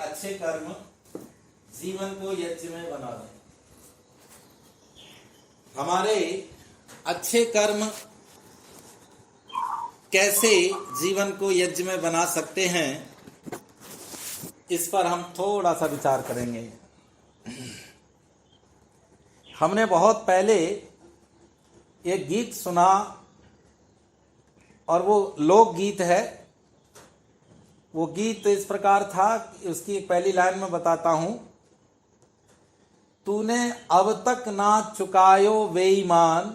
अच्छे कर्म जीवन को यज्ञ में बना दें। हमारे अच्छे कर्म कैसे जीवन को यज्ञ में बना सकते हैं, इस पर हम थोड़ा सा विचार करेंगे। हमने बहुत पहले एक गीत सुना और वो लोक गीत है। वो गीत इस प्रकार था, उसकी एक पहली लाइन में बताता हूं। तूने अब तक ना चुकायो बेईमान,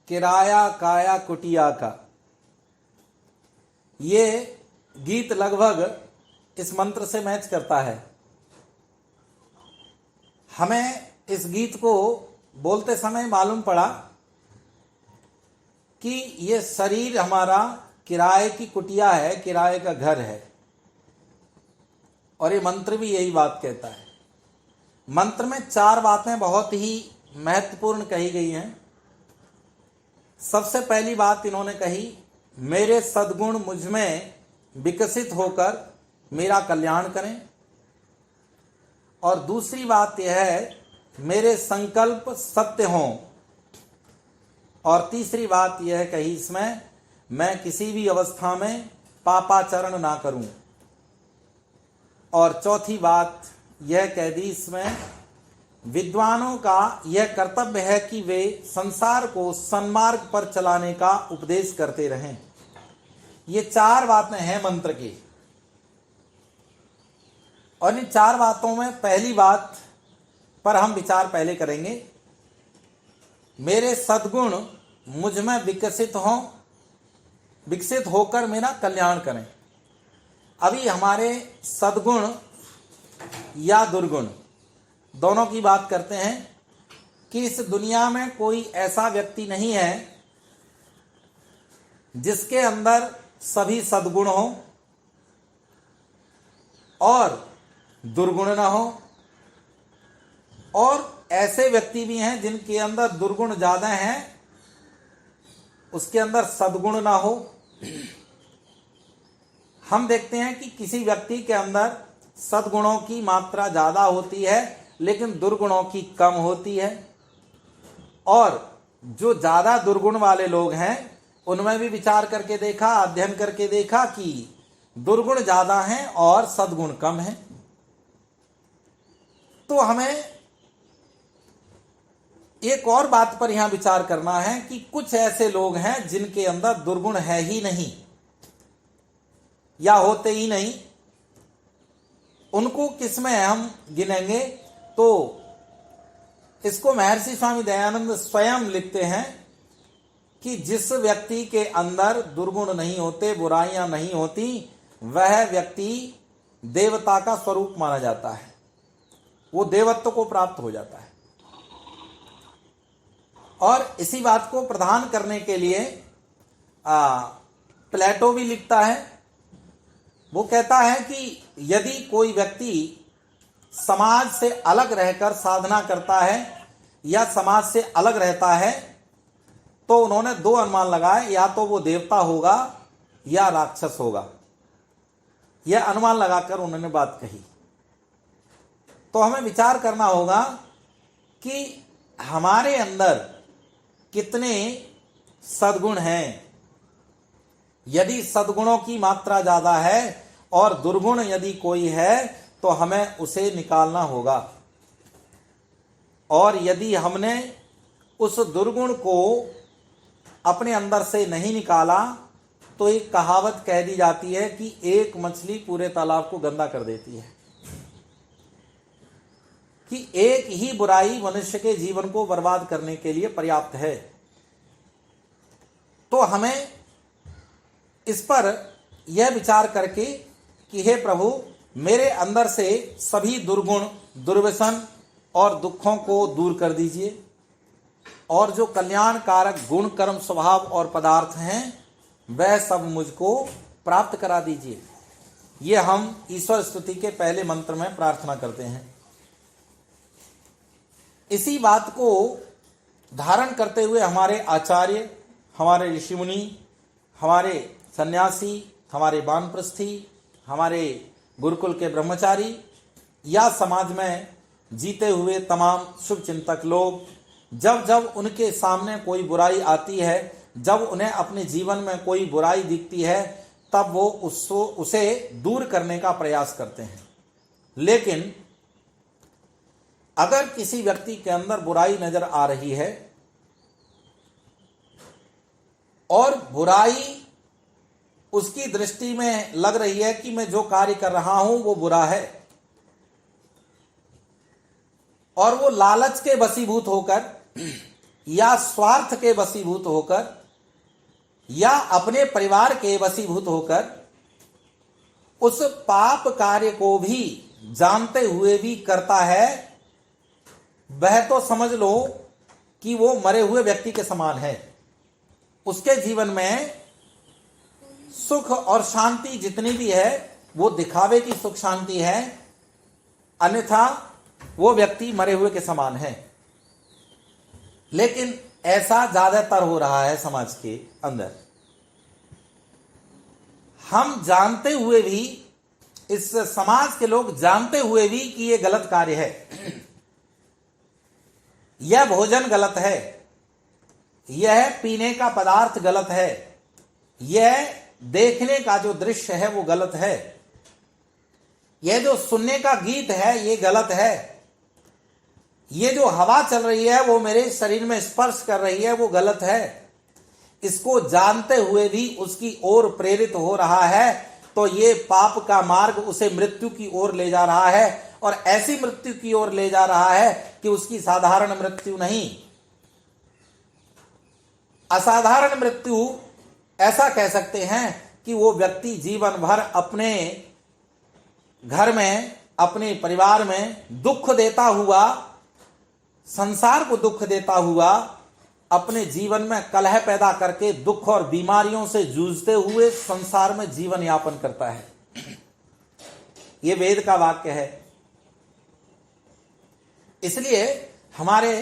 किराया काया कुटिया का। ये गीत लगभग इस मंत्र से मैच करता है। हमें इस गीत को बोलते समय मालूम पड़ा कि ये शरीर हमारा किराए की कुटिया है, किराए का घर है। और ये मंत्र भी यही बात कहता है। मंत्र में 4 बातें बहुत ही महत्वपूर्ण कही गई हैं। सबसे पहली बात इन्होंने कही, मेरे सद्गुण मुझ में विकसित होकर मेरा कल्याण करें। और दूसरी बात यह है, मेरे संकल्प सत्य हों। और तीसरी बात यह कही इसमें, मैं किसी भी अवस्था में पापाचरण ना करूं। और चौथी बात यह कह दी इसमें, विद्वानों का यह कर्तव्य है कि वे संसार को सन्मार्ग पर चलाने का उपदेश करते रहें। ये 4 बातें हैं मंत्र की। और इन 4 बातों में पहली बात पर हम विचार पहले करेंगे, मेरे सद्गुण मुझ में विकसित होकर मेरा कल्याण करें। अभी हमारे सद्गुण या दुर्गुण दोनों की बात करते हैं कि इस दुनिया में कोई ऐसा व्यक्ति नहीं है जिसके अंदर सभी सद्गुण हो और दुर्गुण ना हो। और ऐसे व्यक्ति भी हैं जिनके अंदर दुर्गुण ज्यादा हैं, उसके अंदर सद्गुण ना हो। हम देखते हैं कि किसी व्यक्ति के अंदर सद्गुणों की मात्रा ज्यादा होती है लेकिन दुर्गुणों की कम होती है। और जो ज्यादा दुर्गुण वाले लोग हैं उनमें भी विचार करके देखा, अध्ययन करके देखा कि दुर्गुण ज्यादा हैं और सद्गुण कम हैं। तो हमें एक और बात पर यहां विचार करना है कि कुछ ऐसे लोग हैं जिनके अंदर दुर्गुण है ही नहीं या होते ही नहीं। उनको किसमें हम गिनेंगे? तो इसको महर्षि स्वामी दयानंद स्वयं लिखते हैं कि जिस व्यक्ति के अंदर दुर्गुण नहीं होते, बुराइयां नहीं होती, वह व्यक्ति देवता का स्वरूप माना जाता है, वो देवत्व को प्राप्त हो जाता है। और इसी बात को प्रदान करने के लिए प्लेटो भी लिखता है। वो कहता है कि यदि कोई व्यक्ति समाज से अलग रहकर साधना करता है या समाज से अलग रहता है तो उन्होंने 2 अनुमान लगाए, या तो वो देवता होगा या राक्षस होगा। यह अनुमान लगाकर उन्होंने बात कही। तो हमें विचार करना होगा कि हमारे अंदर कितने सद्गुण हैं। यदि सद्गुणों की मात्रा ज्यादा है और दुर्गुण यदि कोई है तो हमें उसे निकालना होगा। और यदि हमने उस दुर्गुण को अपने अंदर से नहीं निकाला तो एक कहावत कह दी जाती है कि एक मछली पूरे तालाब को गंदा कर देती है। कि एक ही बुराई मनुष्य के जीवन को बर्बाद करने के लिए पर्याप्त है। तो हमें इस पर यह विचार करके कि हे प्रभु, मेरे अंदर से सभी दुर्गुण, दुर्व्यसन और दुखों को दूर कर दीजिए और जो कल्याणकारक गुण, कर्म, स्वभाव और पदार्थ हैं वह सब मुझको प्राप्त करा दीजिए। ये हम ईश्वर स्तुति के पहले मंत्र में प्रार्थना करते हैं। इसी बात को धारण करते हुए हमारे आचार्य, हमारे ऋषि मुनि, हमारे सन्यासी, हमारे वानप्रस्थी, हमारे गुरुकुल के ब्रह्मचारी या समाज में जीते हुए तमाम शुभ चिंतक लोग जब जब उनके सामने कोई बुराई आती है, जब उन्हें अपने जीवन में कोई बुराई दिखती है, तब वो उसे दूर करने का प्रयास करते हैं। लेकिन अगर किसी व्यक्ति के अंदर बुराई नजर आ रही है और बुराई उसकी दृष्टि में लग रही है कि मैं जो कार्य कर रहा हूं वो बुरा है, और वो लालच के वशीभूत होकर या स्वार्थ के वशीभूत होकर या अपने परिवार के वशीभूत होकर उस पाप कार्य को भी जानते हुए भी करता है, वह तो समझ लो कि वो मरे हुए व्यक्ति के समान है। उसके जीवन में सुख और शांति जितनी भी है वो दिखावे की सुख शांति है, अन्यथा वो व्यक्ति मरे हुए के समान है। लेकिन ऐसा ज्यादातर हो रहा है समाज के अंदर। हम जानते हुए भी, इस समाज के लोग जानते हुए भी कि ये गलत कार्य है, यह भोजन गलत है, यह पीने का पदार्थ गलत है, यह देखने का जो दृश्य है वो गलत है, यह जो सुनने का गीत है ये गलत है, ये जो हवा चल रही है वो मेरे शरीर में स्पर्श कर रही है वो गलत है। इसको जानते हुए भी उसकी ओर प्रेरित हो रहा है, तो ये पाप का मार्ग उसे मृत्यु की ओर ले जा रहा है, और ऐसी मृत्यु की ओर ले जा रहा है कि उसकी साधारण मृत्यु नहीं, असाधारण मृत्यु ऐसा कह सकते हैं कि वो व्यक्ति जीवन भर अपने घर में, अपने परिवार में दुख देता हुआ, संसार को दुख देता हुआ, अपने जीवन में कलह पैदा करके दुख और बीमारियों से जूझते हुए संसार में जीवन यापन करता है। ये वेद का वाक्य है। इसलिए हमारे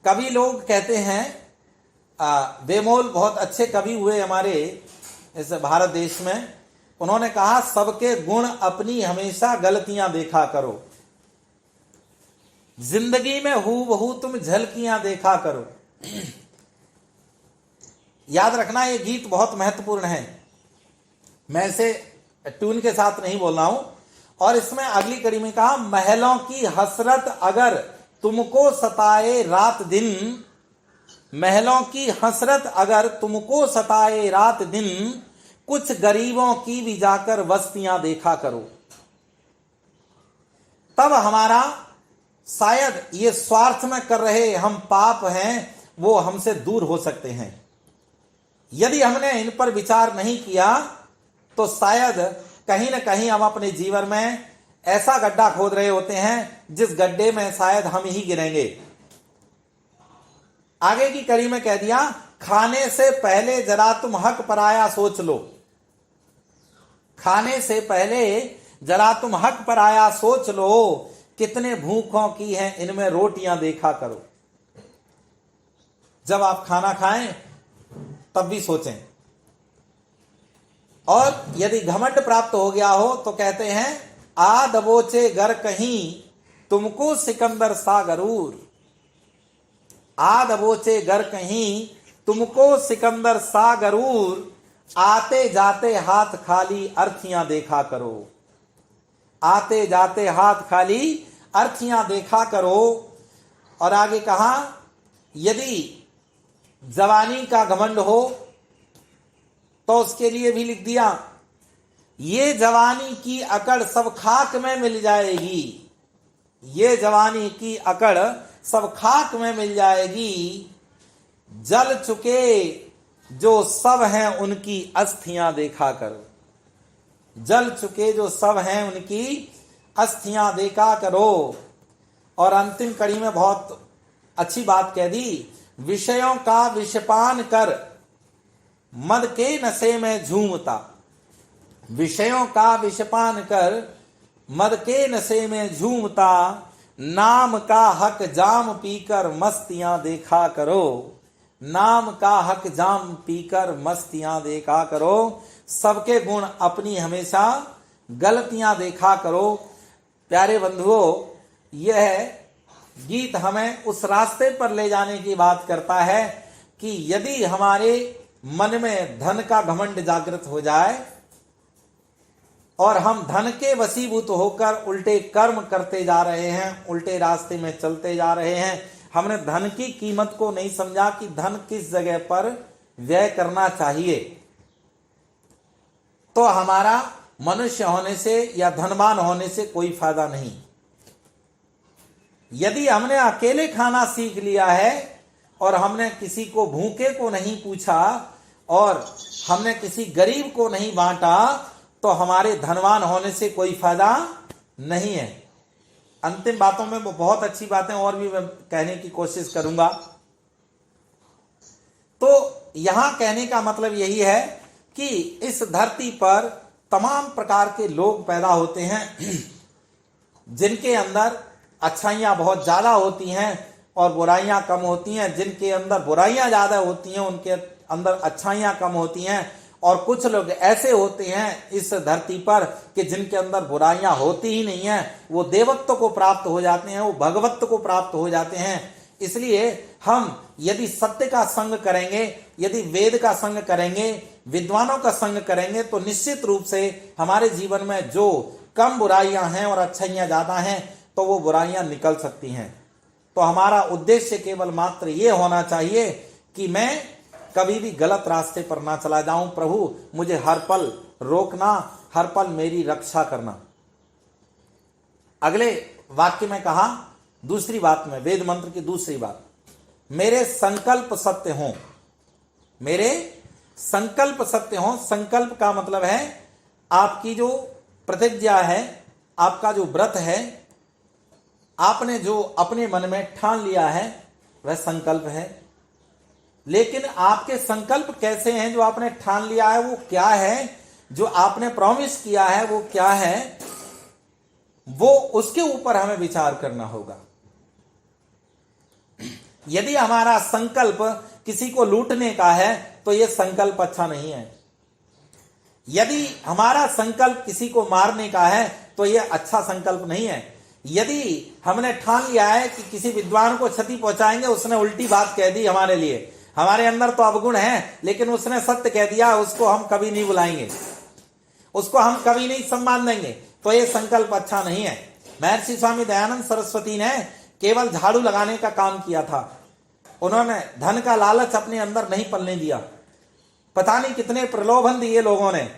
कवि लोग कहते हैं, बेमोल बहुत अच्छे कवि हुए हमारे इस भारत देश में, उन्होंने कहा सबके गुण अपनी हमेशा गलतियां देखा करो, जिंदगी में हूबहू तुम झलकियां देखा करो। याद रखना ये गीत बहुत महत्वपूर्ण है, मैं इसे ट्यून के साथ नहीं बोल रहा हूं। और इसमें अगली कड़ी में कहा महलों की हसरत अगर तुमको सताए रात दिन, महलों की हसरत अगर तुमको सताए रात दिन, कुछ गरीबों की भी जाकर बस्तियां देखा करो। तब हमारा शायद ये स्वार्थ में कर रहे हम पाप हैं वो हमसे दूर हो सकते हैं। यदि हमने इन पर विचार नहीं किया तो शायद कहीं ना कहीं हम अपने जीवन में ऐसा गड्ढा खोद रहे होते हैं जिस गड्ढे में शायद हम ही गिरेंगे। आगे की कड़ी में कह दिया खाने से पहले जरा तुम हक पराया सोच लो, खाने से पहले जरा तुम हक पराया सोच लो, कितने भूखों की हैं इनमें रोटियां देखा करो। जब आप खाना खाएं तब भी सोचें। और यदि घमंड प्राप्त हो गया हो तो कहते हैं आ दबोचे घर कहीं तुमको सिकंदर सा गरूर, आ दबोचे घर कहीं तुमको सिकंदर सा गरूर, आते जाते हाथ खाली अर्थियां देखा करो, आते जाते हाथ खाली अर्थियां देखा करो। और आगे कहा यदि जवानी का घमंड हो तो उसके लिए भी लिख दिया ये जवानी की अकड़ सब खाक में मिल जाएगी, ये जवानी की अकड़ सब खाक में मिल जाएगी, जल चुके जो सब हैं उनकी अस्थियां देखा करो, जल चुके जो सब हैं उनकी अस्थियां देखा करो। और अंतिम कड़ी में बहुत अच्छी बात कह दी, विषयों का विषपान कर मद के नशे में झूमता, विषयों का विषपान कर मद के नशे में झूमता, नाम का हक जाम पीकर मस्तियां देखा करो, नाम का हक जाम पीकर मस्तियां देखा करो। सबके गुण अपनी हमेशा गलतियां देखा करो। प्यारे बंधुओं, यह गीत हमें उस रास्ते पर ले जाने की बात करता है कि यदि हमारे मन में धन का घमंड जागृत हो जाए और हम धन के वशीभूत होकर उल्टे कर्म करते जा रहे हैं, उल्टे रास्ते में चलते जा रहे हैं, हमने धन की कीमत को नहीं समझा कि धन किस जगह पर व्यय करना चाहिए, तो हमारा मनुष्य होने से या धनवान होने से कोई फायदा नहीं। यदि हमने अकेले खाना सीख लिया है और हमने किसी को भूखे को नहीं पूछा और हमने किसी गरीब को नहीं बांटा, तो हमारे धनवान होने से कोई फायदा नहीं है। अंतिम बातों में बहुत अच्छी बातें और भी मैं कहने की कोशिश करूंगा। तो यहां कहने का मतलब यही है कि इस धरती पर तमाम प्रकार के लोग पैदा होते हैं जिनके अंदर अच्छाइयां बहुत ज्यादा होती हैं और बुराइयां कम होती हैं। जिनके अंदर बुराइयां ज्यादा होती हैं उनके अंदर अच्छाइयां कम होती हैं। और कुछ लोग ऐसे होते हैं इस धरती पर कि जिनके अंदर बुराइयां होती ही नहीं है, वो देवत्व को प्राप्त हो जाते हैं, वो भगवत्व को प्राप्त हो जाते हैं। इसलिए हम यदि सत्य का संग करेंगे, यदि वेद का संग करेंगे, विद्वानों का संग करेंगे, तो निश्चित रूप से हमारे जीवन में जो कम बुराइयां हैं और अच्छाइयां ज्यादा हैं, तो वो बुराइयां निकल सकती हैं। तो हमारा उद्देश्य केवल मात्र ये होना चाहिए कि मैं कभी भी गलत रास्ते पर ना चला जाऊं। प्रभु मुझे हर पल रोकना, हर पल मेरी रक्षा करना। अगले वाक्य में कहा, दूसरी बात में, वेद मंत्र की दूसरी बात, मेरे संकल्प सत्य हों, मेरे संकल्प सत्य हों। संकल्प का मतलब है आपकी जो प्रतिज्ञा है, आपका जो व्रत है, आपने जो अपने मन में ठान लिया है वह संकल्प है। लेकिन आपके संकल्प कैसे हैं? जो आपने ठान लिया है वो क्या है? जो आपने प्रॉमिस किया है वो क्या है? वो उसके ऊपर हमें विचार करना होगा। यदि हमारा संकल्प किसी को लूटने का है तो यह संकल्प अच्छा नहीं है। यदि हमारा संकल्प किसी को मारने का है तो यह अच्छा संकल्प नहीं है। यदि हमने ठान लिया है कि किसी विद्वान को क्षति पहुंचाएंगे, उसने उल्टी बात कह दी हमारे लिए, हमारे अंदर तो अवगुण है लेकिन उसने सत्य कह दिया, उसको हम कभी नहीं बुलाएंगे, उसको हम कभी नहीं सम्मान देंगे, तो यह संकल्प अच्छा नहीं है। महर्षि स्वामी दयानंद सरस्वती ने केवल झाड़ू लगाने का काम किया था। उन्होंने धन का लालच अपने अंदर नहीं पलने दिया। पता नहीं कितने प्रलोभन दिए लोगों ने।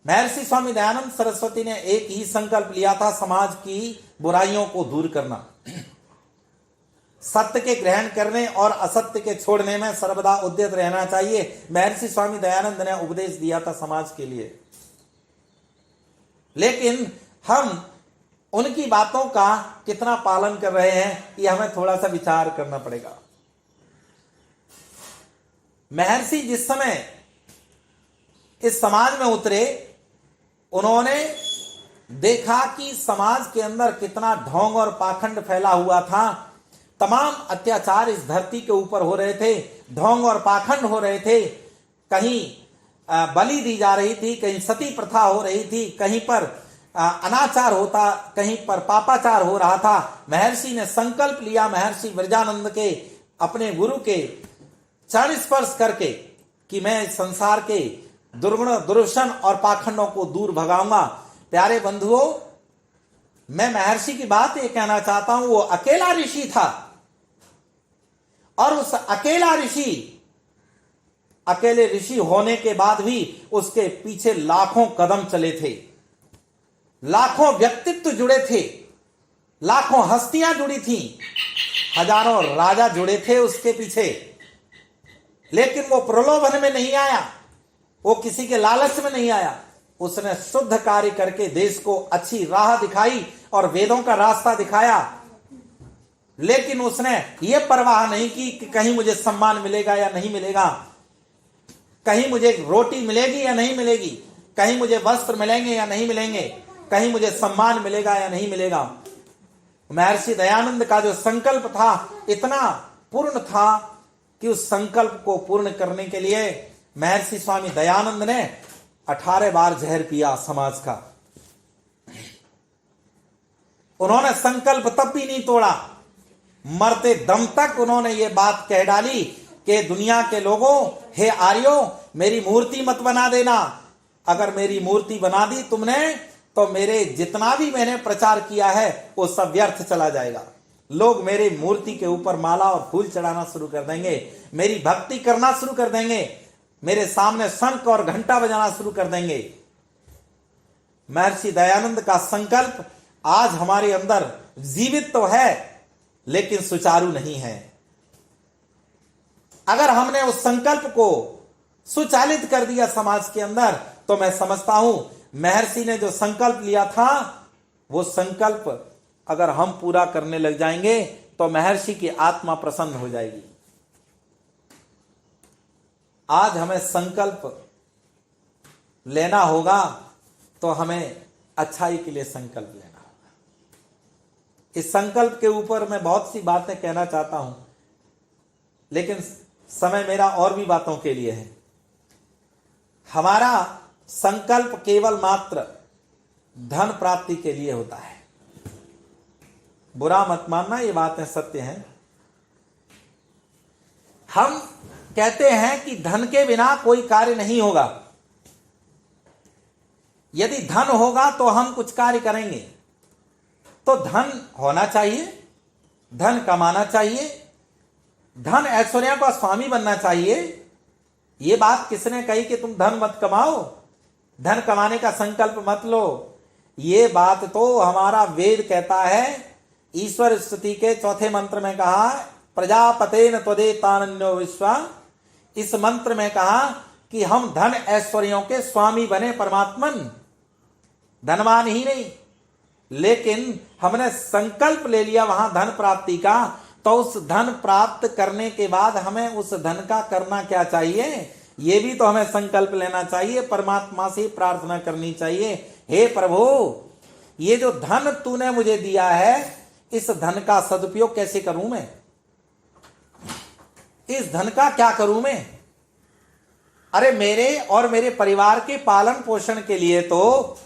महर्षि स्वामी दयानंद सरस्वती ने एक ही संकल्प लिया था, समाज की बुराइयों को दूर करना, सत्य के ग्रहण करने और असत्य के छोड़ने में सर्वदा उद्यत रहना चाहिए। महर्षि स्वामी दयानंद ने उपदेश दिया था समाज के लिए। लेकिन हम उनकी बातों का कितना पालन कर रहे हैं, ये हमें थोड़ा सा विचार करना पड़ेगा। महर्षि जिस समय इस समाज में उतरे, उन्होंने देखा कि समाज के अंदर कितना ढोंग और पाखंड फैला हुआ था। तमाम अत्याचार इस धरती के ऊपर हो रहे थे, ढोंग और पाखंड हो रहे थे। कहीं बलि दी जा रही थी, कहीं सती प्रथा हो रही थी, कहीं पर अनाचार होता, कहीं पर पापाचार हो रहा था। महर्षि ने संकल्प लिया, महर्षि विरजानंद के, अपने गुरु के चरण स्पर्श करके, कि मैं इस संसार के दुर्गुण, दुर्शन और पाखंडों को दूर भगाऊंगा। प्यारे बंधुओं, मैं महर्षि की बात ये कहना चाहता हूं, वो अकेला ऋषि था और उस अकेले ऋषि होने के बाद भी उसके पीछे लाखों कदम चले थे, लाखों व्यक्तित्व जुड़े थे, लाखों हस्तियां जुड़ी थी, हजारों राजा जुड़े थे उसके पीछे। लेकिन वो प्रलोभन में नहीं आया, वो किसी के लालच में नहीं आया। उसने शुद्ध कार्य करके देश को अच्छी राह दिखाई और वेदों का रास्ता दिखाया। लेकिन उसने ये परवाह नहीं की कि कहीं मुझे सम्मान मिलेगा या नहीं मिलेगा, कहीं मुझे रोटी मिलेगी या नहीं मिलेगी, कहीं मुझे वस्त्र मिलेंगे या नहीं मिलेंगे, कहीं मुझे सम्मान मिलेगा या नहीं मिलेगा। महर्षि दयानंद का जो संकल्प था इतना पूर्ण था कि उस संकल्प को पूर्ण करने के लिए महर्षि स्वामी दयानंद ने 18 बार जहर पिया समाज का। उन्होंने संकल्प तब भी नहीं तोड़ा, मरते दम तक उन्होंने ये बात कह डाली कि दुनिया के लोगों, हे आर्यों, मेरी मूर्ति मत बना देना। अगर मेरी मूर्ति बना दी तुमने तो मेरे जितना भी मैंने प्रचार किया है वो सब व्यर्थ चला जाएगा। लोग मेरी मूर्ति के ऊपर माला और फूल चढ़ाना शुरू कर देंगे, मेरी भक्ति करना शुरू कर देंगे, मेरे सामने शंख और घंटा बजाना शुरू कर देंगे। महर्षि दयानंद का संकल्प आज हमारे अंदर जीवित तो है लेकिन सुचारू नहीं है। अगर हमने उस संकल्प को सुचालित कर दिया समाज के अंदर, तो मैं समझता हूं महर्षि ने जो संकल्प लिया था वो संकल्प अगर हम पूरा करने लग जाएंगे तो महर्षि की आत्मा प्रसन्न हो जाएगी। आज हमें संकल्प लेना होगा तो हमें अच्छाई के लिए संकल्प लेना होगा। इस संकल्प के ऊपर मैं बहुत सी बातें कहना चाहता हूं, लेकिन समय मेरा और भी बातों के लिए है। हमारा संकल्प केवल मात्र धन प्राप्ति के लिए होता है। बुरा मत मानना, ये बातें सत्य हैं। हम कहते हैं कि धन के बिना कोई कार्य नहीं होगा। यदि धन होगा तो हम कुछ कार्य करेंगे। तो धन होना चाहिए, धन कमाना चाहिए, धन ऐश्वर्य का स्वामी बनना चाहिए। ये बात किसने कही कि तुम धन मत कमाओ, धन कमाने का संकल्प मत लो? ये बात तो हमारा वेद कहता है। ईश्वर स्तुति के चौथे मंत्र में कहा, प्रजापतेन त्वदेतान्यो विश्वा। इस मंत्र में कहा कि हम धन ऐश्वर्यों के स्वामी बने, परमात्मन, धनवान ही नहीं। लेकिन हमने संकल्प ले लिया वहां धन प्राप्ति का, तो उस धन प्राप्त करने के बाद हमें उस धन का करना क्या चाहिए, ये भी तो हमें संकल्प लेना चाहिए। परमात्मा से प्रार्थना करनी चाहिए, हे प्रभु, ये जो धन तूने मुझे दिया है, इस धन का सदुपयोग कैसे करूं मैं, इस धन का क्या करूं मैं? अरे मेरे और मेरे परिवार के पालन पोषण के लिए तो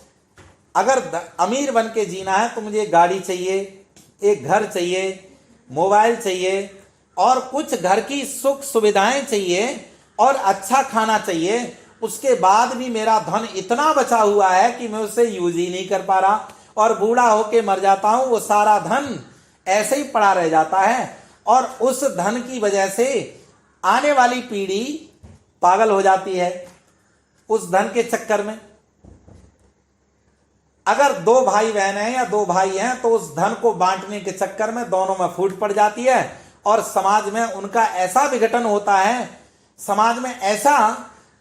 अगर अमीर बन के जीना है तो मुझे एक गाड़ी चाहिए, एक घर चाहिए, मोबाइल चाहिए और कुछ घर की सुख सुविधाएं चाहिए और अच्छा खाना चाहिए। उसके बाद भी मेरा धन इतना बचा हुआ है कि मैं उसे यूज ही नहीं कर पा रहा और बूढ़ा होके मर जाता हूं। वो सारा धन ऐसे ही पड़ा रह जाता है और उस धन की वजह से आने वाली पीढ़ी पागल हो जाती है उस धन के चक्कर में। अगर दो भाई बहन हैं या दो भाई हैं तो उस धन को बांटने के चक्कर में दोनों में फूट पड़ जाती है और समाज में उनका ऐसा विघटन होता है, समाज में ऐसा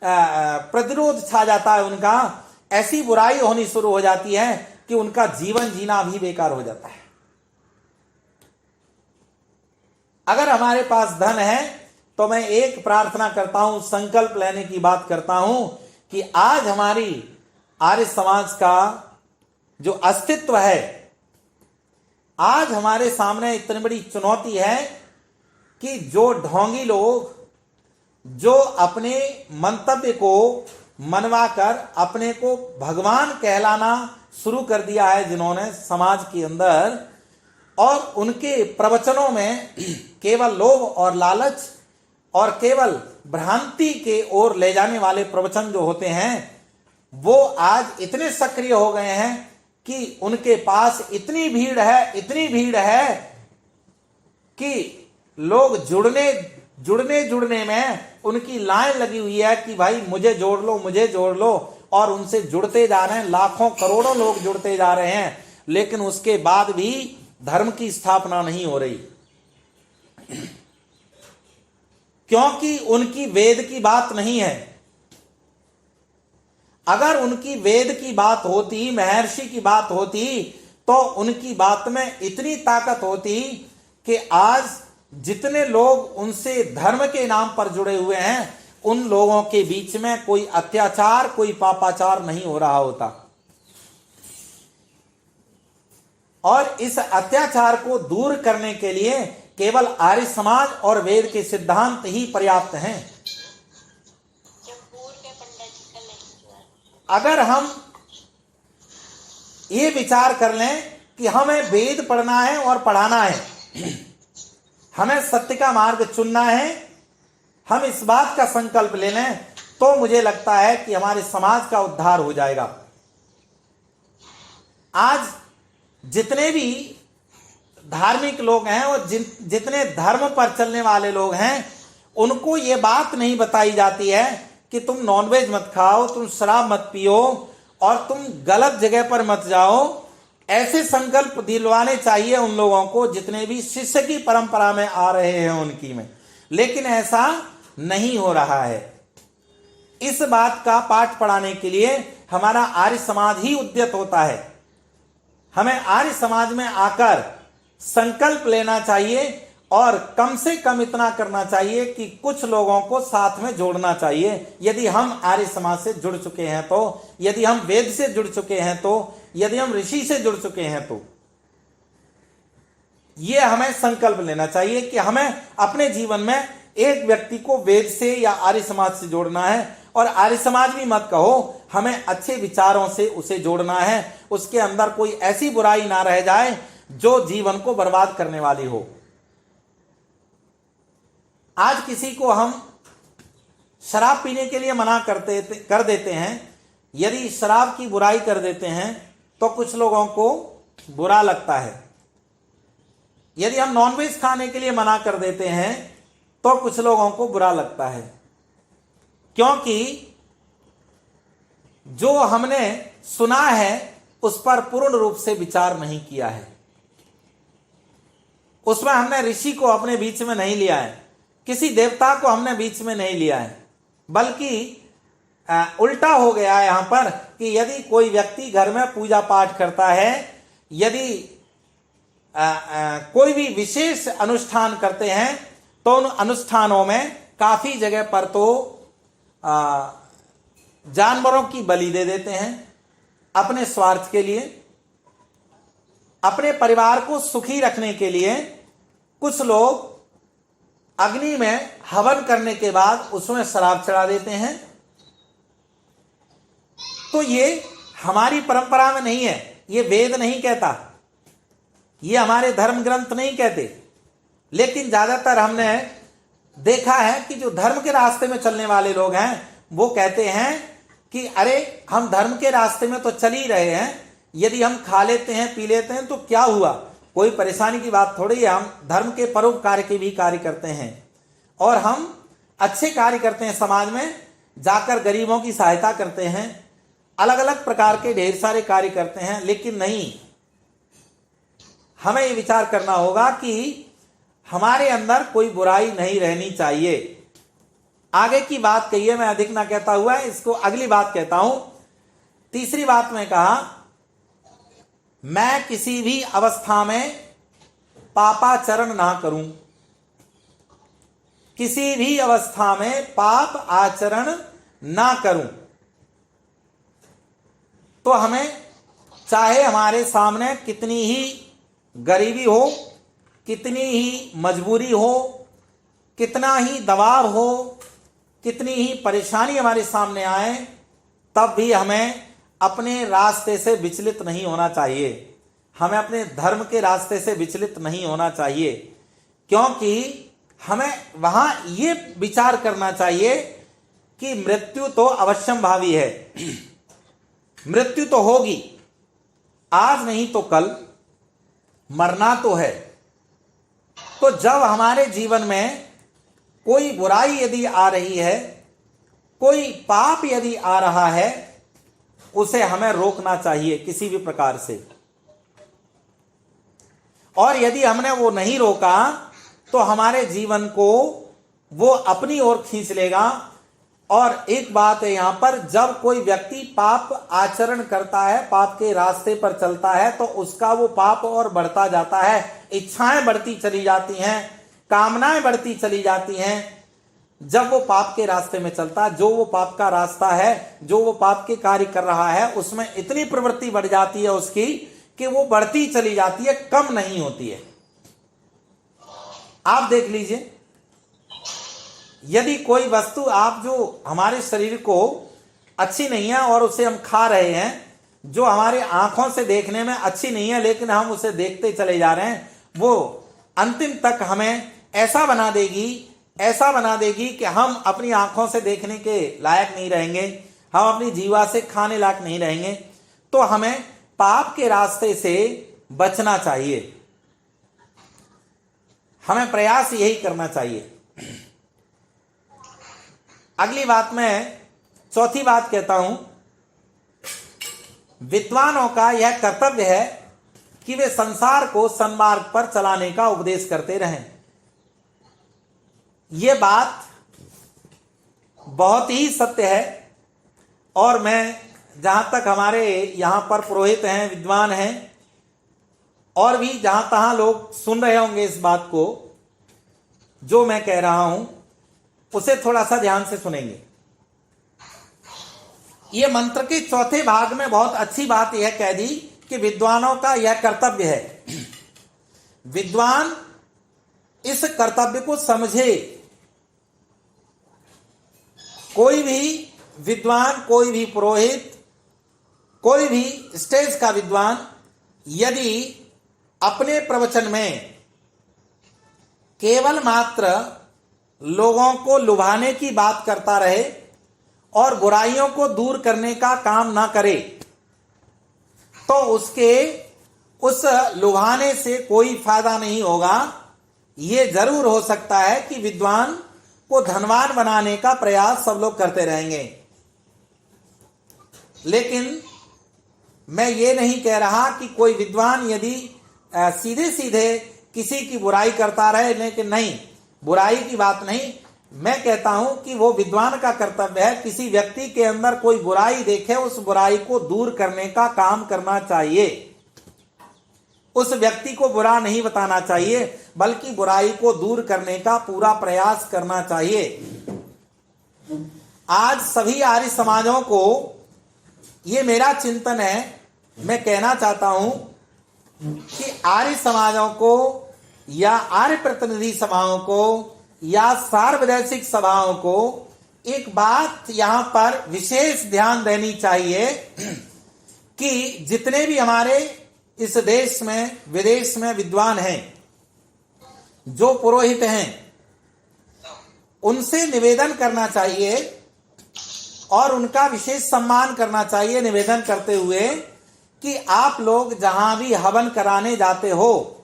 प्रतिरोध छा जाता है, उनका ऐसी बुराई होनी शुरू हो जाती है कि उनका जीवन जीना भी बेकार हो जाता है। अगर हमारे पास धन है तो मैं एक प्रार्थना करता हूं, संकल्प लेने की बात करता हूं कि आज हमारी आर्य समाज का जो अस्तित्व है, आज हमारे सामने इतनी बड़ी चुनौती है कि जो ढोंगी लोग जो अपने मंतव्य को मनवाकर अपने को भगवान कहलाना शुरू कर दिया है, जिन्होंने समाज के अंदर, और उनके प्रवचनों में केवल लोभ और लालच और केवल भ्रांति के ओर ले जाने वाले प्रवचन जो होते हैं, वो आज इतने सक्रिय हो गए हैं कि उनके पास इतनी भीड़ है कि लोग जुड़ने में उनकी लाइन लगी हुई है कि भाई मुझे जोड़ लो, और उनसे जुड़ते जा रहे हैं। लाखों करोड़ों लोग जुड़ते जा रहे हैं, लेकिन उसके बाद भी धर्म की स्थापना नहीं हो रही, क्योंकि उनकी वेद की बात नहीं है। अगर उनकी वेद की बात होती, महर्षि की बात होती, तो उनकी बात में इतनी ताकत होती कि आज जितने लोग उनसे धर्म के नाम पर जुड़े हुए हैं, उन लोगों के बीच में कोई अत्याचार, कोई पापाचार नहीं हो रहा होता। और इस अत्याचार को दूर करने के लिए केवल आर्य समाज और वेद के सिद्धांत ही पर्याप्त हैं। अगर हम ये विचार कर लें कि हमें वेद पढ़ना है और पढ़ाना है, हमें सत्य का मार्ग चुनना है, हम इस बात का संकल्प ले लें, तो मुझे लगता है कि हमारे समाज का उद्धार हो जाएगा। आज जितने भी धार्मिक लोग हैं और जितने धर्म पर चलने वाले लोग हैं, उनको ये बात नहीं बताई जाती है कि तुम नॉनवेज मत खाओ, तुम शराब मत पियो और तुम गलत जगह पर मत जाओ। ऐसे संकल्प दिलवाने चाहिए उन लोगों को जितने भी शिष्य की परंपरा में आ रहे हैं उनकी में, लेकिन ऐसा नहीं हो रहा है। इस बात का पाठ पढ़ाने के लिए हमारा आर्य समाज ही उद्यत होता है। हमें आर्य समाज में आकर संकल्प लेना चाहिए और कम से कम इतना करना चाहिए कि कुछ लोगों को साथ में जोड़ना चाहिए। यदि हम आर्य समाज से जुड़ चुके हैं तो, यदि हम वेद से जुड़ चुके हैं तो, यदि हम ऋषि से जुड़ चुके हैं तो ये हमें संकल्प लेना चाहिए कि हमें अपने जीवन में एक व्यक्ति को वेद से या आर्य समाज से जोड़ना है। और आर्य समाज भी मत कहो, हमें अच्छे विचारों से उसे जोड़ना है। उसके अंदर कोई ऐसी बुराई ना रह जाए जो जीवन को बर्बाद करने वाली हो। आज किसी को हम शराब पीने के लिए मना कर देते हैं, यदि शराब की बुराई कर देते हैं तो कुछ लोगों को बुरा लगता है। यदि हम नॉनवेज खाने के लिए मना कर देते हैं तो कुछ लोगों को बुरा लगता है, क्योंकि जो हमने सुना है उस पर पूर्ण रूप से विचार नहीं किया है। उसमें हमने ऋषि को अपने बीच में नहीं लिया है, किसी देवता को हमने बीच में नहीं लिया है, बल्कि उल्टा हो गया है यहां पर कि यदि कोई व्यक्ति घर में पूजा पाठ करता है, यदि कोई भी विशेष अनुष्ठान करते हैं तो उन अनुष्ठानों में काफी जगह पर तो जानवरों की बलि दे देते हैं अपने स्वार्थ के लिए, अपने परिवार को सुखी रखने के लिए। कुछ लोग अग्नि में हवन करने के बाद उसमें शराब चढ़ा देते हैं। तो ये हमारी परंपरा में नहीं है, ये वेद नहीं कहता, ये हमारे धर्म ग्रंथ नहीं कहते। लेकिन ज्यादातर हमने देखा है कि जो धर्म के रास्ते में चलने वाले लोग हैं वो कहते हैं कि अरे हम धर्म के रास्ते में तो चल ही रहे हैं, यदि हम खा लेते हैं पी लेते हैं तो क्या हुआ, कोई परेशानी की बात थोड़ी है। हम धर्म के परोपकार के भी कार्य करते हैं और हम अच्छे कार्य करते हैं, समाज में जाकर गरीबों की सहायता करते हैं, अलग अलग प्रकार के ढेर सारे कार्य करते हैं। लेकिन नहीं, हमें ये विचार करना होगा कि हमारे अंदर कोई बुराई नहीं रहनी चाहिए। आगे की बात कहिए, मैं अधिक ना कहता हुआ इसको अगली बात कहता हूं। तीसरी बात में कहा, मैं किसी भी अवस्था में पापाचरण ना करूं, किसी भी अवस्था में पाप आचरण ना करूं। तो हमें चाहे हमारे सामने कितनी ही गरीबी हो, कितनी ही मजबूरी हो, कितना ही दबाव हो, कितनी ही परेशानी हमारे सामने आए, तब भी हमें अपने रास्ते से विचलित नहीं होना चाहिए। हमें अपने धर्म के रास्ते से विचलित नहीं होना चाहिए, क्योंकि हमें वहां ये विचार करना चाहिए कि मृत्यु तो अवश्यंभावी है, मृत्यु तो होगी, आज नहीं तो कल मरना तो है। तो जब हमारे जीवन में कोई बुराई यदि आ रही है, कोई पाप यदि आ रहा है, उसे हमें रोकना चाहिए किसी भी प्रकार से। और यदि हमने वो नहीं रोका तो हमारे जीवन को वो अपनी ओर खींच लेगा। और एक बात है यहां पर, जब कोई व्यक्ति पाप आचरण करता है, पाप के रास्ते पर चलता है, तो उसका वो पाप और बढ़ता जाता है, इच्छाएं बढ़ती चली जाती हैं, कामनाएं बढ़ती चली जाती हैं। जब वो पाप के रास्ते में चलता है, जो वो पाप का रास्ता है, जो वो पाप के कार्य कर रहा है, उसमें इतनी प्रवृत्ति बढ़ जाती है उसकी कि वो बढ़ती चली जाती है, कम नहीं होती है। आप देख लीजिए, यदि कोई वस्तु आप जो हमारे शरीर को अच्छी नहीं है और उसे हम खा रहे हैं, जो हमारे आंखों से देखने में अच्छी नहीं है लेकिन हम उसे देखते चले जा रहे हैं, वो अंतिम तक हमें ऐसा बना देगी कि हम अपनी आंखों से देखने के लायक नहीं रहेंगे, हम अपनी जीवा से खाने लायक नहीं रहेंगे। तो हमें पाप के रास्ते से बचना चाहिए, हमें प्रयास यही करना चाहिए। अगली बात में चौथी बात कहता हूं, विद्वानों का यह कर्तव्य है कि वे संसार को सन्मार्ग पर चलाने का उपदेश करते रहें। यह बात बहुत ही सत्य है और मैं जहां तक हमारे यहां पर पुरोहित हैं, विद्वान हैं और भी जहां तहां लोग सुन रहे होंगे इस बात को, जो मैं कह रहा हूं उसे थोड़ा सा ध्यान से सुनेंगे। यह मंत्र के चौथे भाग में बहुत अच्छी बात यह कह दी कि विद्वानों का यह कर्तव्य है। विद्वान इस कर्तव्य को समझे। कोई भी विद्वान, कोई भी पुरोहित, कोई भी स्टेज का विद्वान यदि अपने प्रवचन में केवल मात्र लोगों को लुभाने की बात करता रहे और बुराइयों को दूर करने का काम ना करे, तो उसके उस लुभाने से कोई फायदा नहीं होगा। यह जरूर हो सकता है कि विद्वान को धनवान बनाने का प्रयास सब लोग करते रहेंगे, लेकिन मैं ये नहीं कह रहा कि कोई विद्वान यदि सीधे सीधे किसी की बुराई करता रहे, लेकिन नहीं, बुराई की बात नहीं। मैं कहता हूं कि वो विद्वान का कर्तव्य है, किसी व्यक्ति के अंदर कोई बुराई देखे उस बुराई को दूर करने का काम करना चाहिए। उस व्यक्ति को बुरा नहीं बताना चाहिए, बल्कि बुराई को दूर करने का पूरा प्रयास करना चाहिए। आज सभी आर्य समाजों को, ये मेरा चिंतन है, मैं कहना चाहता हूं कि आर्य समाजों को या आर्य प्रतिनिधि सभाओं को या सार्वदेशिक सभाओं को एक बात यहां पर विशेष ध्यान देनी चाहिए कि जितने भी हमारे इस देश में विदेश में विद्वान हैं, जो पुरोहित हैं, उनसे निवेदन करना चाहिए और उनका विशेष सम्मान करना चाहिए, निवेदन करते हुए कि आप लोग जहां भी हवन कराने जाते हो,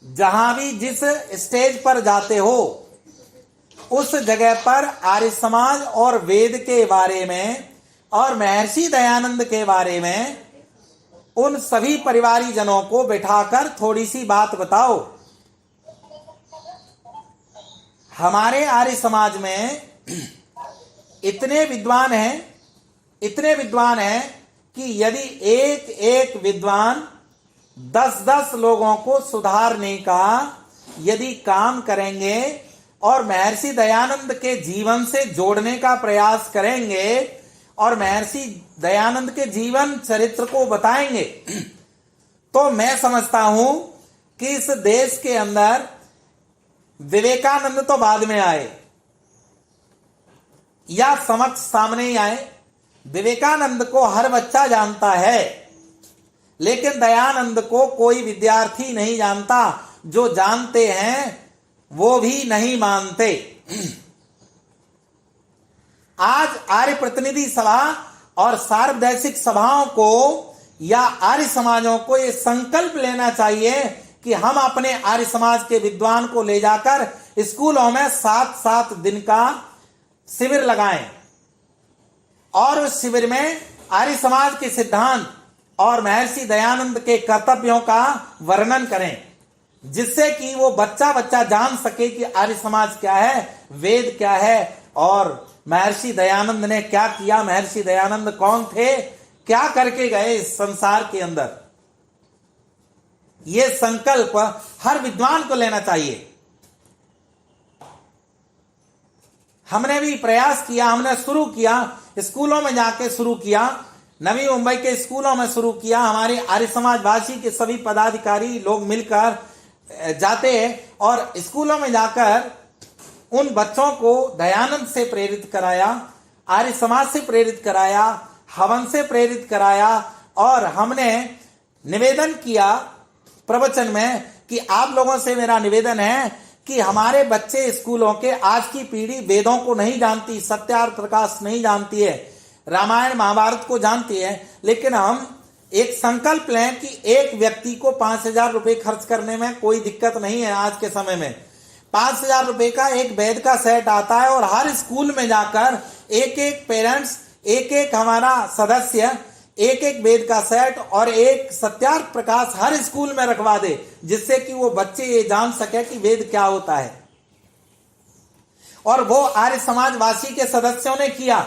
जहां भी जिस स्टेज पर जाते हो, उस जगह पर आर्य समाज और वेद के बारे में और महर्षि दयानंद के बारे में उन सभी परिवारी जनों को बैठाकर थोड़ी सी बात बताओ। हमारे आर्य समाज में इतने विद्वान हैं कि यदि एक एक विद्वान 10-10 लोगों को सुधारने का यदि काम करेंगे और महर्षि दयानंद के जीवन से जोड़ने का प्रयास करेंगे और महर्षि दयानंद के जीवन चरित्र को बताएंगे, तो मैं समझता हूं कि इस देश के अंदर विवेकानंद तो बाद में आए या समक्ष सामने ही आए। विवेकानंद को हर बच्चा जानता है, लेकिन दयानंद को कोई विद्यार्थी नहीं जानता। जो जानते हैं वो भी नहीं मानते। आज आर्य प्रतिनिधि सभा और सार्वदेशिक सभाओं को या आर्य समाजों को ये संकल्प लेना चाहिए कि हम अपने आर्य समाज के विद्वान को ले जाकर स्कूलों में 7-7 दिन का शिविर लगाएं और उस शिविर में आर्य समाज के सिद्धांत और महर्षि दयानंद के कर्तव्यों का वर्णन करें, जिससे कि वो बच्चा जान सके कि आर्य समाज क्या है, वेद क्या है और महर्षि दयानंद ने क्या किया, महर्षि दयानंद कौन थे, क्या करके गए इस संसार के अंदर। ये संकल्प हर विद्वान को लेना चाहिए। हमने भी प्रयास किया, हमने शुरू किया, स्कूलों में जाके शुरू किया, नवी मुंबई के स्कूलों में शुरू किया। हमारे आर्य समाजवासी के सभी पदाधिकारी लोग मिलकर जाते हैं और स्कूलों में जाकर उन बच्चों को दयानंद से प्रेरित कराया, आर्य समाज से प्रेरित कराया, हवन से प्रेरित कराया और हमने निवेदन किया प्रवचन में कि आप लोगों से मेरा निवेदन है कि हमारे बच्चे स्कूलों के, आज की पीढ़ी वेदों को नहीं जानती, सत्यार्थ प्रकाश नहीं जानती है, रामायण महाभारत को जानती है, लेकिन हम एक संकल्प लें कि एक व्यक्ति को 5,000 रुपए खर्च करने में कोई दिक्कत नहीं है। आज के समय में 5,000 रुपए का एक वेद का सेट आता है और हर स्कूल में जाकर एक एक पेरेंट्स, एक एक हमारा सदस्य एक एक वेद का सेट और एक सत्यार्थ प्रकाश हर स्कूल में रखवा दे, जिससे कि वो बच्चे ये जान सके कि वेद क्या होता है। और वो आर्य समाजवासी के सदस्यों ने किया।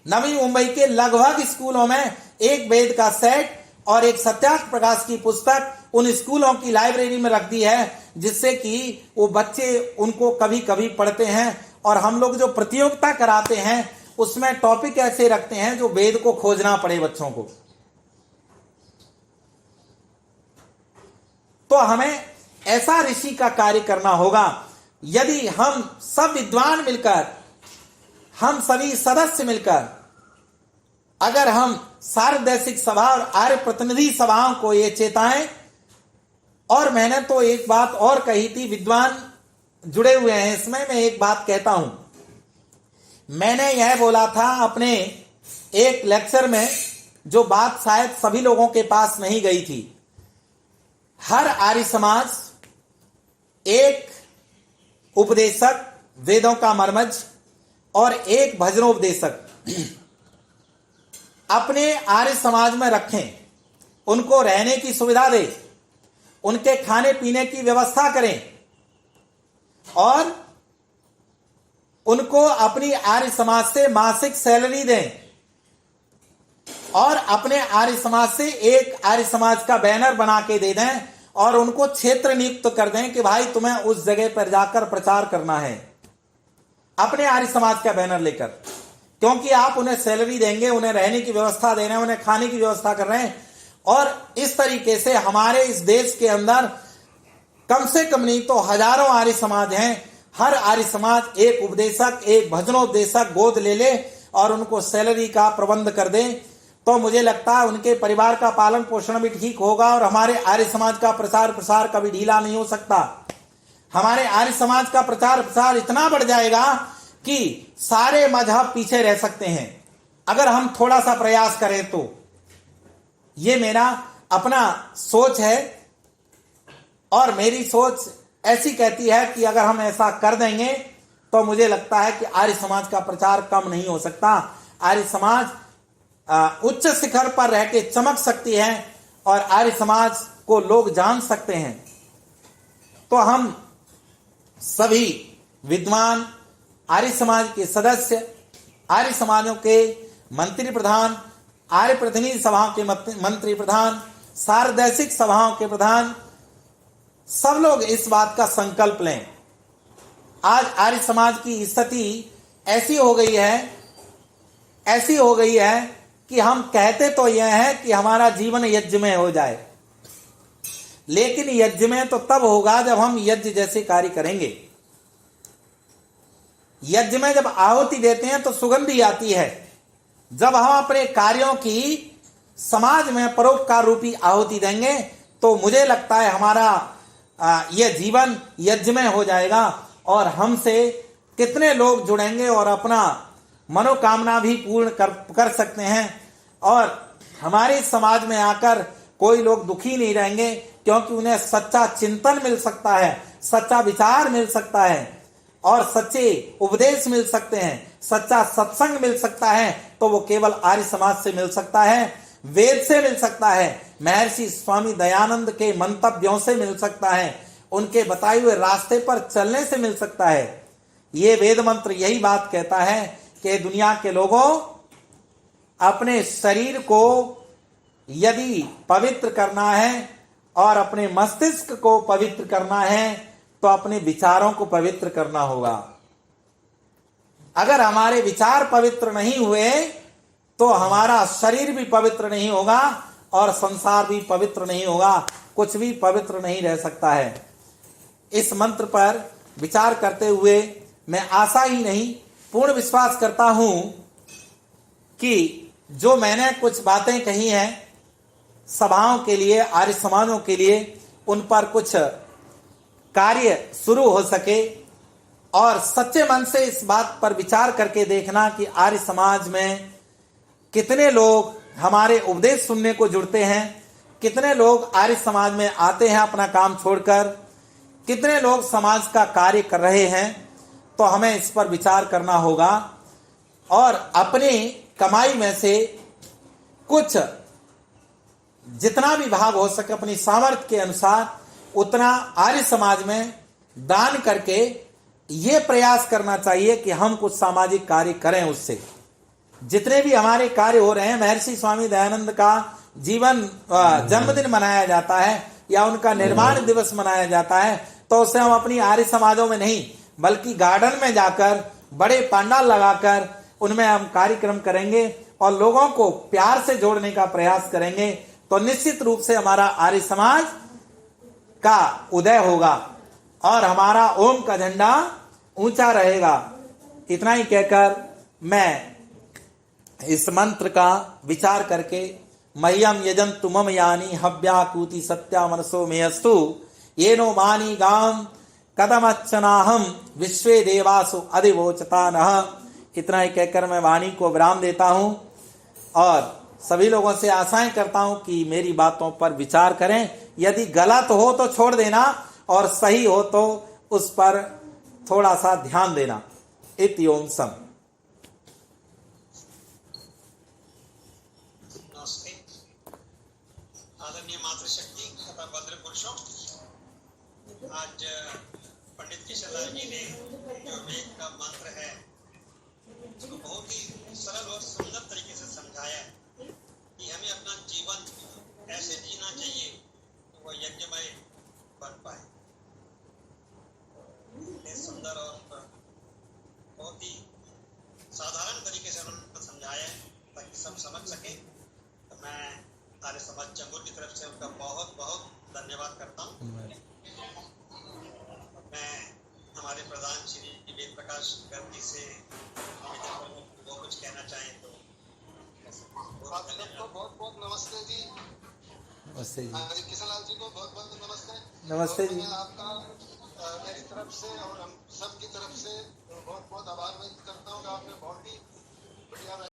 नवी मुंबई के लगभग स्कूलों में एक वेद का सेट और एक सत्यार्थ प्रकाश की पुस्तक उन स्कूलों की लाइब्रेरी में रख दी है, जिससे कि वो बच्चे उनको कभी कभी पढ़ते हैं। और हम लोग जो प्रतियोगिता कराते हैं उसमें टॉपिक ऐसे रखते हैं जो वेद को खोजना पड़े बच्चों को। तो हमें ऐसा ऋषि का कार्य करना होगा। यदि हम सब विद्वान मिलकर, हम सभी सदस्य मिलकर, अगर हम सार्वदेशिक सभा और आर्य प्रतिनिधि सभाओं को ये चेताएं, और मैंने तो एक बात और कही थी, विद्वान जुड़े हुए हैं इसमें, मैं एक बात कहता हूं। मैंने यह बोला था अपने एक लेक्चर में, जो बात शायद सभी लोगों के पास नहीं गई थी। हर आर्य समाज एक उपदेशक, वेदों का मर्मज, और एक भजनोपदेशक अपने आर्य समाज में रखें। उनको रहने की सुविधा दें, उनके खाने पीने की व्यवस्था करें और उनको अपनी आर्य समाज से मासिक सैलरी दें और अपने आर्य समाज से एक आर्य समाज का बैनर बना के दे दें और उनको क्षेत्र नियुक्त कर दें कि भाई तुम्हें उस जगह पर जाकर प्रचार करना है, अपने आर्य समाज का बैनर लेकर। क्योंकि आप उन्हें सैलरी देंगे, उन्हें रहने की व्यवस्था दे रहे हैं, उन्हें खाने की व्यवस्था कर रहे हैं। और इस तरीके से हमारे इस देश के अंदर कम से कम नहीं तो हजारों आर्य समाज हैं। हर आर्य समाज एक उपदेशक, एक भजनोपदेशक गोद ले ले और उनको सैलरी का प्रबंध कर दे, तो मुझे लगता है उनके परिवार का पालन पोषण भी ठीक होगा और हमारे आर्य समाज का प्रचार प्रसार कभी ढीला नहीं हो सकता। हमारे आर्य समाज का प्रचार प्रसार इतना बढ़ जाएगा कि सारे मजहब पीछे रह सकते हैं, अगर हम थोड़ा सा प्रयास करें तो। ये मेरा अपना सोच है और मेरी सोच ऐसी कहती है कि अगर हम ऐसा कर देंगे तो मुझे लगता है कि आर्य समाज का प्रचार कम नहीं हो सकता। आर्य समाज उच्च शिखर पर रह के चमक सकती है और आर्य समाज को लोग जान सकते हैं। तो हम सभी विद्वान, आर्य समाज के सदस्य, आर्य समाजों के मंत्री प्रधान, आर्य प्रतिनिधि सभाओं के मंत्री प्रधान, सार्वदेशिक सभाओं के प्रधान, सब लोग इस बात का संकल्प लें। आज आर्य समाज की स्थिति ऐसी हो गई है कि हम कहते तो यह है कि हमारा जीवन यज्ञमय हो जाए, लेकिन यज्ञमय तो तब होगा जब हम यज्ञ जैसे कार्य करेंगे। यज्ञ में जब आहुति देते हैं तो सुगंधी आती है। जब हम अपने कार्यों की समाज में परोपकार रूपी आहुति देंगे तो मुझे लगता है हमारा यह जीवन यज्ञमय हो जाएगा और हमसे कितने लोग जुड़ेंगे और अपना मनोकामना भी पूर्ण कर सकते हैं। और हमारे समाज में आकर कोई लोग दुखी नहीं रहेंगे, क्योंकि उन्हें सच्चा चिंतन मिल सकता है, सच्चा विचार मिल सकता है और सच्चे उपदेश मिल सकते हैं, सच्चा सत्संग मिल सकता है। तो वो केवल आर्य समाज से मिल सकता है, वेद से मिल सकता है, महर्षि स्वामी दयानंद के मंतव्यों से मिल सकता है, उनके बताए हुए रास्ते पर चलने से मिल सकता है। ये वेद मंत्र यही बात कहता है कि दुनिया के लोगों, अपने शरीर को यदि पवित्र करना है और अपने मस्तिष्क को पवित्र करना है तो अपने विचारों को पवित्र करना होगा। अगर हमारे विचार पवित्र नहीं हुए तो हमारा शरीर भी पवित्र नहीं होगा और संसार भी पवित्र नहीं होगा, कुछ भी पवित्र नहीं रह सकता है। इस मंत्र पर विचार करते हुए मैं आशा ही नहीं पूर्ण विश्वास करता हूं कि जो मैंने कुछ बातें कही हैं सभाओं के लिए, आर्य समाजों के लिए, उन पर कुछ कार्य शुरू हो सके और सच्चे मन से इस बात पर विचार करके देखना कि आर्य समाज में कितने लोग हमारे उपदेश सुनने को जुड़ते हैं, कितने लोग आर्य समाज में आते हैं अपना काम छोड़कर, कितने लोग समाज का कार्य कर रहे हैं। तो हमें इस पर विचार करना होगा और अपनी कमाई में से कुछ जितना भी भाग हो सके अपनी सामर्थ्य के अनुसार उतना आर्य समाज में दान करके ये प्रयास करना चाहिए कि हम कुछ सामाजिक कार्य करें। उससे जितने भी हमारे कार्य हो रहे हैं, महर्षि स्वामी दयानंद का जन्मदिन मनाया जाता है या उनका निर्माण दिवस मनाया जाता है, तो उसे हम अपनी आर्य समाजों में नहीं बल्कि गार्डन में जाकर बड़े पंडाल लगाकर उनमें हम कार्यक्रम करेंगे और लोगों को प्यार से जोड़ने का प्रयास करेंगे, तो निश्चित रूप से हमारा आर्य समाज का उदय होगा और हमारा ओम का झंडा ऊंचा रहेगा। इतना ही कहकर मैं इस मंत्र का विचार करके मह्यम यजन्तु मम यानी हव्याकूति सत्या मनसो मेयस्तु येनो मानी गाम कदमच्चनाहम विश्वे देवासु अधिवोचता नः। इतना ही कहकर मैं वाणी को विराम देता हूं और सभी लोगों से आशाएं करता हूं कि मेरी बातों पर विचार करें। यदि गलत हो तो छोड़ देना और सही हो तो उस पर थोड़ा सा ध्यान देना। इति ओम सम। नमस्ते आदरणीय मातृशक्ति तथा भद्र पुरुषों, आज पंडित किशनलाल जी ने जो वेद का मंत्र है उसको बहुत ही सरल और सुंदर तरीके से समझाया है कि हमें अपना जीवन ऐसे जीना चाहिए कि वो यज्ञमय बन पाए। सुंदर और बहुत ही साधारण तरीके से उन्होंने समझाया है ताकि सब समझ सके। तो मैं आर्य समाज चंगुर की तरफ से उनका बहुत बहुत धन्यवाद करता हूँ। मैं हमारे प्रधान श्री वेद प्रकाश गर्गी से वो कुछ कहना चाहें तो। आप सबको बहुत बहुत नमस्ते जी। नमस्ते जी। किशनलाल जी को बहुत बहुत नमस्ते। नमस्ते जी। आपका मेरी तरफ से और हम सब की तरफ से बहुत बहुत आभार व्यक्त करता हूँ। आपने बहुत ही बढ़िया